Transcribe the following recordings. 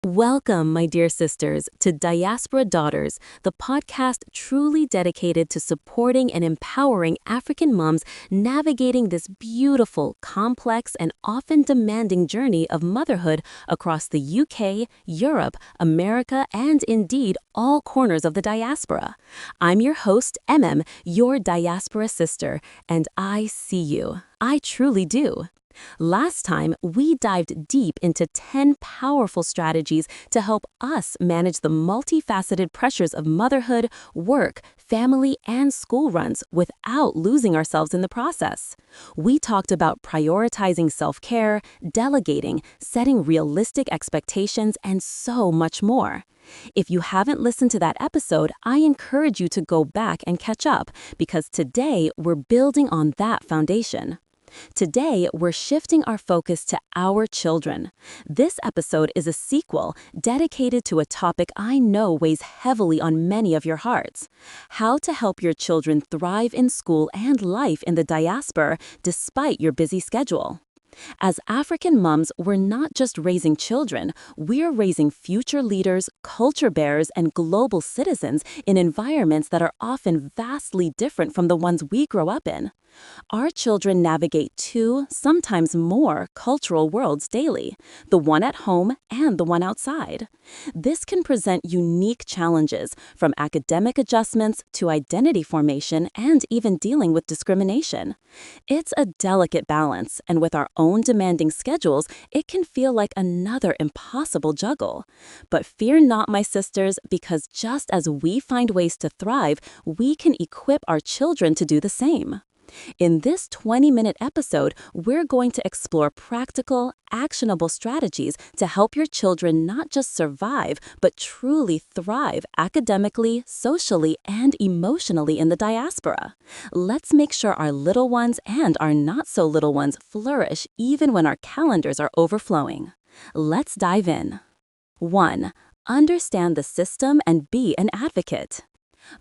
Welcome, my dear sisters, to Diaspora Daughters, the podcast truly dedicated to supporting and empowering African moms navigating this beautiful, complex, and often demanding journey of motherhood across the UK, Europe, America, and indeed all corners of the diaspora. I'm your host, your diaspora sister, and I see you. I truly do. Last time, we dived deep into 10 powerful strategies to help us manage the multifaceted pressures of motherhood, work, family, and school runs without losing ourselves in the process. We talked about prioritizing self-care, delegating, setting realistic expectations, and so much more. If you haven't listened to that episode, I encourage you to go back and catch up because today we're building on that foundation. Today, we're shifting our focus to our children. This episode is a sequel dedicated to a topic I know weighs heavily on many of your hearts: how to help your children thrive in school and life in the diaspora despite your busy schedule. As African moms, we're not just raising children, we're raising future leaders, culture bearers, and global citizens in environments that are often vastly different from the ones we grow up in. Our children navigate two, sometimes more, cultural worlds daily, the one at home and the one outside. This can present unique challenges, from academic adjustments to identity formation and even dealing with discrimination. It's a delicate balance, and with our own demanding schedules, it can feel like another impossible juggle. But fear not, my sisters, because just as we find ways to thrive, we can equip our children to do the same. In this 20-minute episode, we're going to explore practical, actionable strategies to help your children not just survive, but truly thrive academically, socially, and emotionally in the diaspora. Let's make sure our little ones and our not-so-little ones flourish even when our calendars are overflowing. Let's dive in. 1. Understand the system and be an advocate.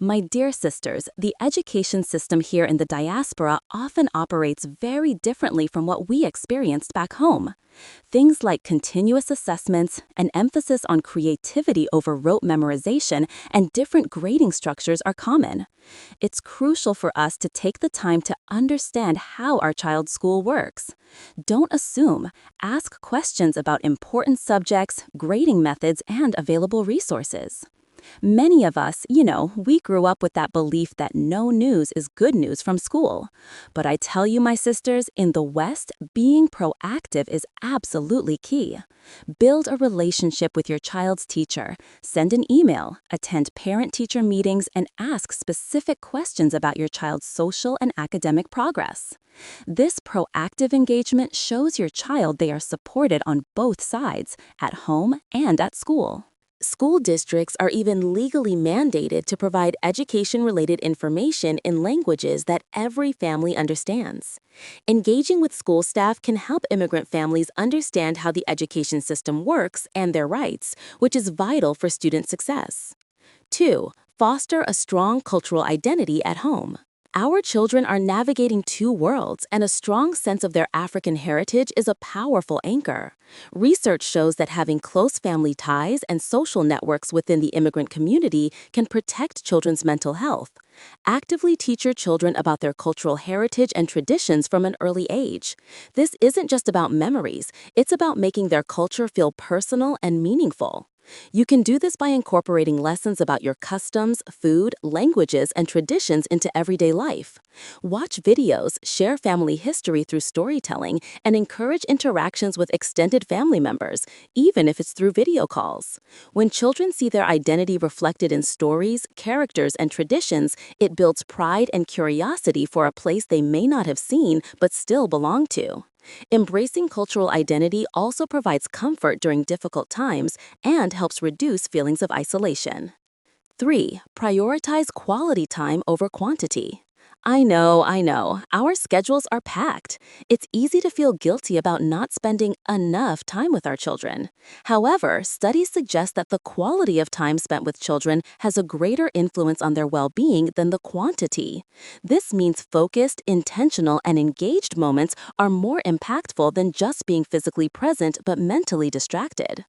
My dear sisters, the education system here in the diaspora often operates very differently from what we experienced back home. Things like continuous assessments, an emphasis on creativity over rote memorization, and different grading structures are common. It's crucial for us to take the time to understand how our child's school works. Don't assume. Ask questions about important subjects, grading methods, and available resources. Many of us, we grew up with that belief that no news is good news from school. But I tell you, my sisters, in the West, being proactive is absolutely key. Build a relationship with your child's teacher, send an email, attend parent-teacher meetings, and ask specific questions about your child's social and academic progress. This proactive engagement shows your child they are supported on both sides, at home and at school. School districts are even legally mandated to provide education-related information in languages that every family understands. Engaging with school staff can help immigrant families understand how the education system works and their rights, which is vital for student success. 2. Foster a strong cultural identity at home. Our children are navigating two worlds, and a strong sense of their African heritage is a powerful anchor. Research shows that having close family ties and social networks within the immigrant community can protect children's mental health. Actively teach your children about their cultural heritage and traditions from an early age. This isn't just about memories, it's about making their culture feel personal and meaningful. You can do this by incorporating lessons about your customs, food, languages, and traditions into everyday life. Watch videos, share family history through storytelling, and encourage interactions with extended family members, even if it's through video calls. When children see their identity reflected in stories, characters, and traditions, it builds pride and curiosity for a place they may not have seen but still belong to. Embracing cultural identity also provides comfort during difficult times and helps reduce feelings of isolation. 3. Prioritize quality time over quantity. I know, our schedules are packed. It's easy to feel guilty about not spending enough time with our children. However, studies suggest that the quality of time spent with children has a greater influence on their well-being than the quantity. This means focused, intentional, and engaged moments are more impactful than just being physically present but mentally distracted.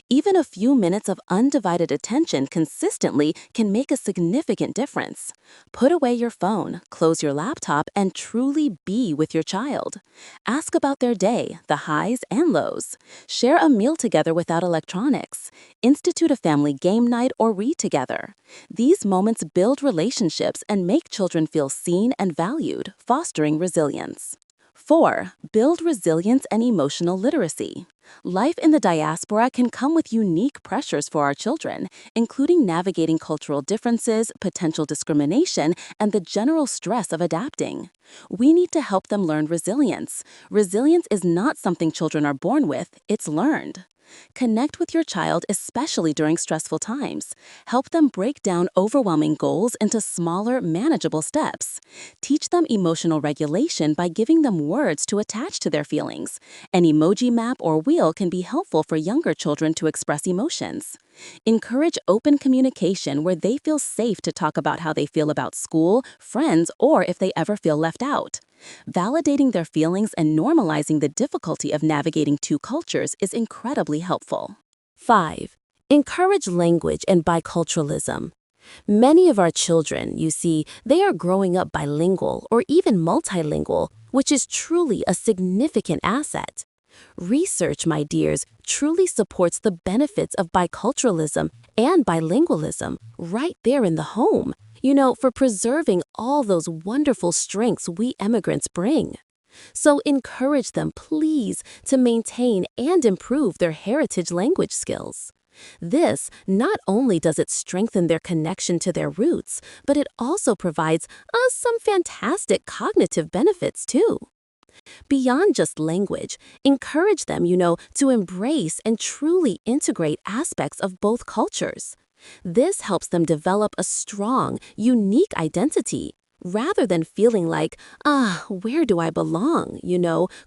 Even a few minutes of undivided attention consistently can make a significant difference. Put away your phone, close your laptop, and truly be with your child. Ask about their day, the highs and lows. Share a meal together without electronics. Institute a family game night or read together. These moments build relationships and make children feel seen and valued, fostering resilience. 4. Build resilience and emotional literacy. Life in the diaspora can come with unique pressures for our children, including navigating cultural differences, potential discrimination, and the general stress of adapting. We need to help them learn resilience. Resilience is not something children are born with, it's learned. Connect with your child, especially during stressful times. Help them break down overwhelming goals into smaller, manageable steps. Teach them emotional regulation by giving them words to attach to their feelings. An emoji map or wheel can be helpful for younger children to express emotions. Encourage open communication where they feel safe to talk about how they feel about school, friends, or if they ever feel left out. Validating their feelings and normalizing the difficulty of navigating two cultures is incredibly helpful. 5. Encourage language and biculturalism. Many of our children, you see, they are growing up bilingual or even multilingual, which is truly a significant asset. Research, my dears, truly supports the benefits of biculturalism and bilingualism right there in the home, for preserving all those wonderful strengths we immigrants bring. So encourage them, please, to maintain and improve their heritage language skills. This not only does it strengthen their connection to their roots, but it also provides us some fantastic cognitive benefits too. Beyond just language, encourage them, to embrace and truly integrate aspects of both cultures. This helps them develop a strong, unique identity, rather than feeling like, where do I belong,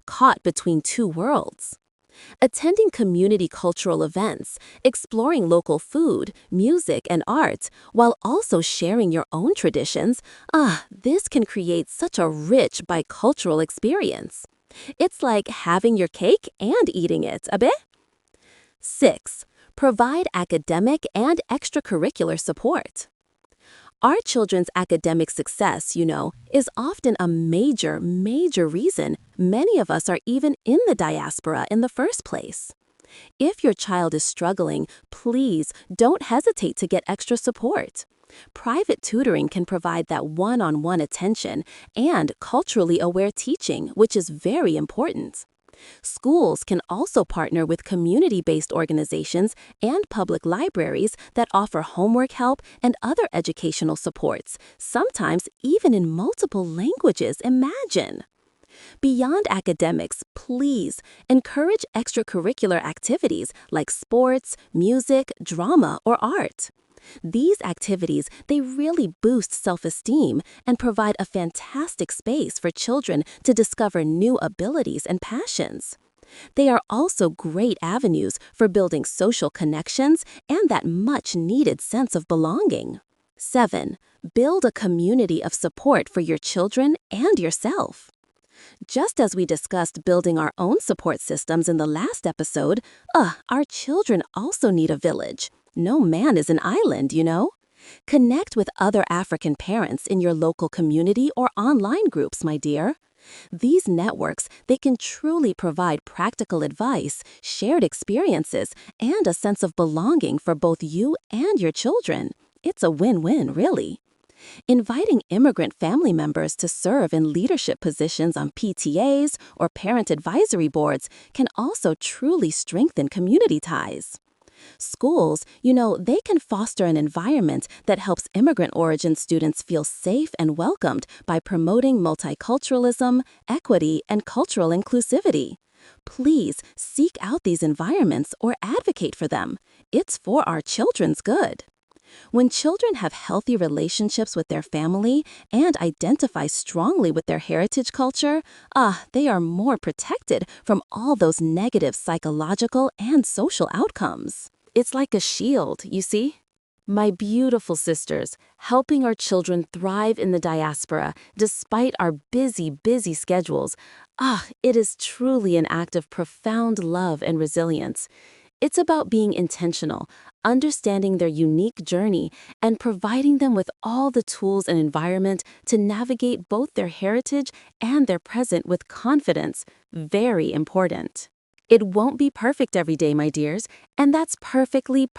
caught between two worlds. Attending community cultural events, exploring local food, music, and art, while also sharing your own traditions, this can create such a rich bicultural experience. It's like having your cake and eating it, a bit. 6. Provide academic and extracurricular support. Our children's academic success, is often a major reason many of us are even in the diaspora in the first place. If your child is struggling, please don't hesitate to get extra support. Private tutoring can provide that one-on-one attention and culturally aware teaching, which is very important. Schools can also partner with community-based organizations and public libraries that offer homework help and other educational supports, sometimes even in multiple languages. Imagine! Beyond academics, please encourage extracurricular activities like sports, music, drama, or art. These activities, they really boost self-esteem and provide a fantastic space for children to discover new abilities and passions. They are also great avenues for building social connections and that much-needed sense of belonging. 7. Build a community of support for your children and yourself. Just as we discussed building our own support systems in the last episode, our children also need a village. No man is an island, Connect with other African parents in your local community or online groups, my dear. These networks, they can truly provide practical advice, shared experiences, and a sense of belonging for both you and your children. It's a win-win, really. Inviting immigrant family members to serve in leadership positions on PTAs or parent advisory boards can also truly strengthen community ties. Schools, they can foster an environment that helps immigrant origin students feel safe and welcomed by promoting multiculturalism, equity, and cultural inclusivity. Please seek out these environments or advocate for them. It's for our children's good. When children have healthy relationships with their family and identify strongly with their heritage culture, they are more protected from all those negative psychological and social outcomes. It's like a shield, you see? My beautiful sisters, helping our children thrive in the diaspora despite our busy schedules, it is truly an act of profound love and resilience. It's about being intentional, understanding their unique journey, and providing them with all the tools and environment to navigate both their heritage and their present with confidence. Very important. It won't be perfect every day, my dears, and that's perfectly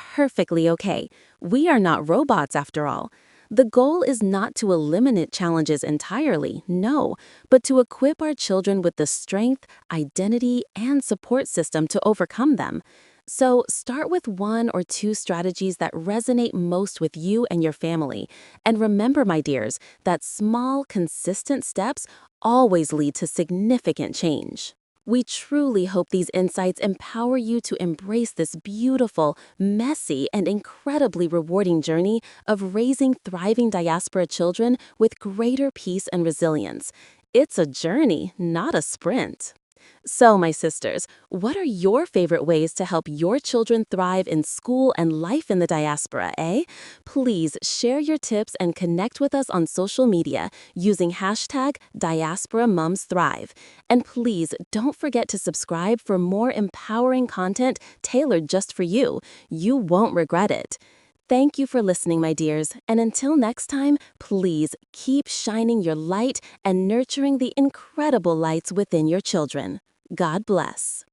okay. We are not robots after all. The goal is not to eliminate challenges entirely, no, but to equip our children with the strength, identity, and support system to overcome them. So start with one or two strategies that resonate most with you and your family. And remember, my dears, that small, consistent steps always lead to significant change. We truly hope these insights empower you to embrace this beautiful, messy, and incredibly rewarding journey of raising thriving diaspora children with greater peace and resilience. It's a journey, not a sprint. So, my sisters, what are your favorite ways to help your children thrive in school and life in the diaspora, eh? Please share your tips and connect with us on social media using hashtag #DiasporaMomsThrive. And please don't forget to subscribe for more empowering content tailored just for you. You won't regret it. Thank you for listening, my dears, and until next time, please keep shining your light and nurturing the incredible lights within your children. God bless.